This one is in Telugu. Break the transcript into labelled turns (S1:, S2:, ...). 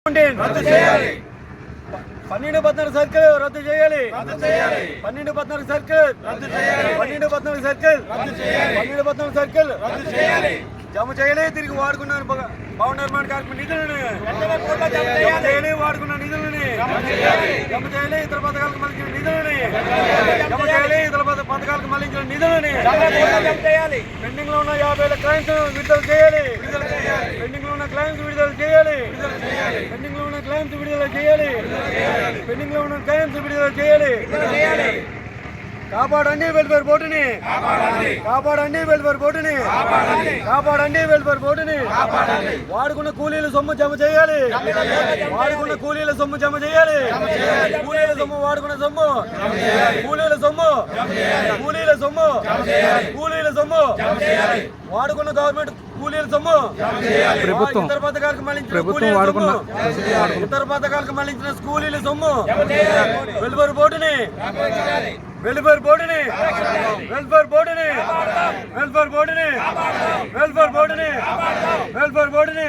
S1: 12-14 సర్కిల్ రద్దు చేయాలి. 12-14 సర్కిల్ రద్దు చేయాలి. 12-14 సర్కిల్ రద్దు చేయాలి. 12-14 సర్కిల్ రద్దు చేయాలి. జమ చేయాలి. తిరిగి వాడుకున్నారు భవన నిర్మాణ కార్మిక నిధులను చేయాలి. వాడుకున్న నిధులని జమ చేయాలి. ఇతర పథకాలకు మళ్లించిన నిధులని జమ చేయాలి. ఇతర పథకాలకు మళ్లించిన నిధులని పెండింగ్ లో ఉన్న 50,000 క్లైమ్స్ విడుదల చేయాలి. పెండింగ్ లో ఉన్న క్లైమ్స్ విడుదల చేయాలి. పెండింగ్ లో ఉన్న క్లైమ్స్ విడుదల చేయాలి. పెండింగ్ లో ఉన్న క్లైమ్స్ విడుదల చేయాలి. కాపాడండి వెల్ఫేర్ బోర్డుని. కాపాడండి వెల్ఫేర్ బోర్డుని. కాపాడండి వెల్ఫేర్ బోర్డుని. వాడుకున్న కూలీల సొమ్ము జమ చేయాలి. వాడుకున్న కూలీల సొమ్ము జమ చేయాలి. కూలీల సొమ్ము వాడుకున్న సొమ్ము కూలీల సొమ్ము కూలీల సొమ్ము కూలీల సొమ్ము వాడుకున్న గవర్నమెంట్ కూలీల సొమ్ము ఇతర పథకాలకు మళ్లించిన ఇతర పథకాలకు మళ్లించిన కూలీల సొమ్ము వెల్ఫేర్ బోర్డుని వెల్ఫేర్ బోర్డుని వెల్ఫేర్ బోర్డుని వెల్ఫేర్ బోర్డుని వెల్ఫేర్ బోర్డుని వెల్ఫేర్ బోర్డుని